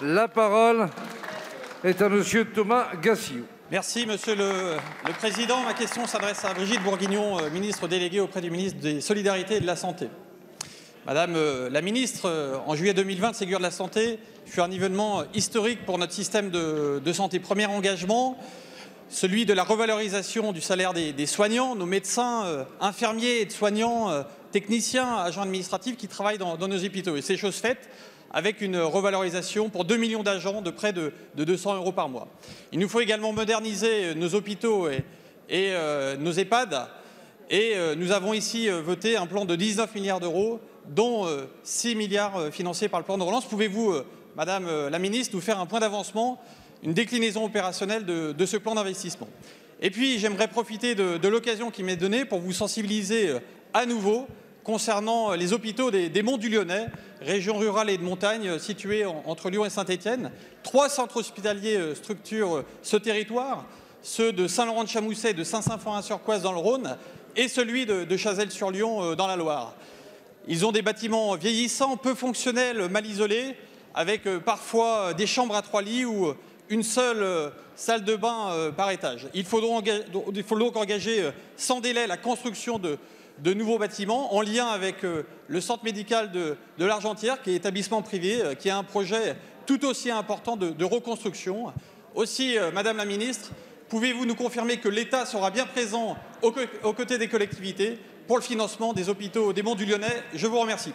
La parole est à Monsieur Thomas Gassiou. Merci, Monsieur le Président. Ma question s'adresse à Brigitte Bourguignon, ministre déléguée auprès du ministre des Solidarités et de la Santé. Madame la ministre, en juillet 2020, le Ségur de la Santé fut un événement historique pour notre système de santé. Premier engagement, celui de la revalorisation du salaire des soignants, nos médecins, infirmiers, aides-soignants, techniciens, agents administratifs qui travaillent dans nos hôpitaux. Et c'est chose faite avec une revalorisation pour 2 millions d'agents de près de 200 € par mois. Il nous faut également moderniser nos hôpitaux et nos EHPAD. Et nous avons ici voté un plan de 19 milliards d'euros, dont 6 milliards financés par le plan de relance. Pouvez-vous, Madame la Ministre, nous faire un point d'avancement, une déclinaison opérationnelle de ce plan d'investissement? Et puis, j'aimerais profiter de l'occasion qui m'est donnée pour vous sensibiliser à nouveau concernant les hôpitaux des Monts du Lyonnais, région rurale et de montagne située entre Lyon et Saint-Étienne. 3 centres hospitaliers structurent ce territoire, ceux de Saint-Laurent-de-Chamousset et de Saint-Symphorien-sur-Coise dans le Rhône, et celui de Chazelles-sur-Lyon dans la Loire. Ils ont des bâtiments vieillissants, peu fonctionnels, mal isolés, avec parfois des chambres à 3 lits ou une seule salle de bain par étage. Il faut donc engager sans délai la construction de nouveaux bâtiments en lien avec le centre médical de l'Argentière, qui est établissement privé, qui a un projet tout aussi important de reconstruction. Aussi, Madame la Ministre, pouvez-vous nous confirmer que l'État sera bien présent aux côtés des collectivités pour le financement des hôpitaux des Monts du Lyonnais? Je vous remercie.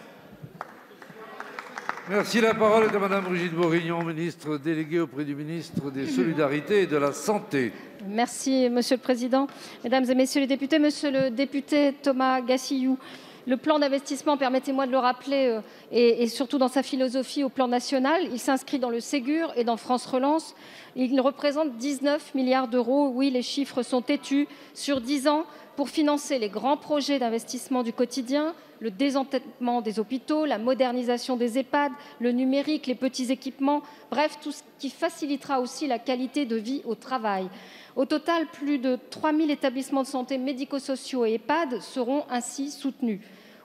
Merci. La parole est à Madame Brigitte Bourguignon, ministre déléguée auprès du ministre des Solidarités et de la Santé. Merci, Monsieur le Président. Mesdames et Messieurs les députés, Monsieur le député Thomas Gassiou, le plan d'investissement, permettez-moi de le rappeler, et surtout dans sa philosophie au plan national, il s'inscrit dans le Ségur et dans France Relance. Il représente 19 milliards d'euros. Oui, les chiffres sont têtus. Sur 10 ans, pour financer les grands projets d'investissement du quotidien, le désendettement des hôpitaux, la modernisation des EHPAD, le numérique, les petits équipements, bref, tout ce qui facilitera aussi la qualité de vie au travail. Au total, plus de 3 000 établissements de santé médico-sociaux et EHPAD seront ainsi soutenus.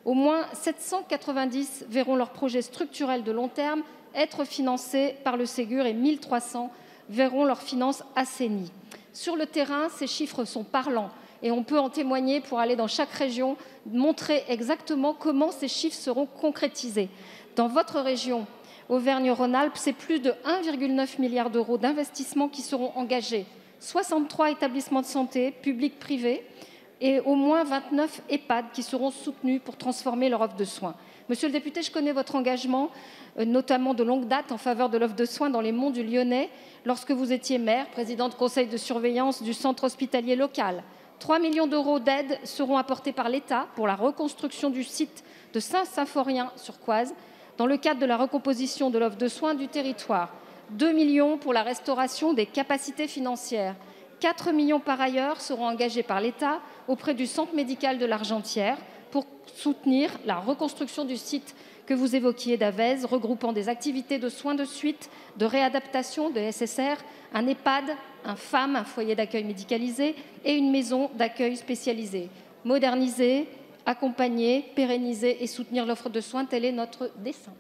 Au moins 790 verront leurs projets structurels de long terme être financés par le Ségur et 1 300 verront leurs finances assainies. Sur le terrain, ces chiffres sont parlants. Et on peut en témoigner pour aller dans chaque région, montrer exactement comment ces chiffres seront concrétisés. Dans votre région, Auvergne-Rhône-Alpes, c'est plus de 1,9 milliard d'euros d'investissements qui seront engagés. 63 établissements de santé, publics, privés, et au moins 29 EHPAD qui seront soutenus pour transformer leur offre de soins. Monsieur le député, je connais votre engagement, notamment de longue date, en faveur de l'offre de soins dans les Monts du Lyonnais, lorsque vous étiez maire, président de conseil de surveillance du centre hospitalier local. 3 millions d'euros d'aide seront apportés par l'État pour la reconstruction du site de Saint-Symphorien-sur-Coise dans le cadre de la recomposition de l'offre de soins du territoire. 2 millions pour la restauration des capacités financières. 4 millions par ailleurs seront engagés par l'État auprès du centre médical de l'Argentière pour soutenir la reconstruction du site que vous évoquiez d'Avez, regroupant des activités de soins de suite, de réadaptation, de SSR, un EHPAD, un FAM, un foyer d'accueil médicalisé, et une maison d'accueil spécialisée. Moderniser, accompagner, pérenniser et soutenir l'offre de soins, tel est notre dessein.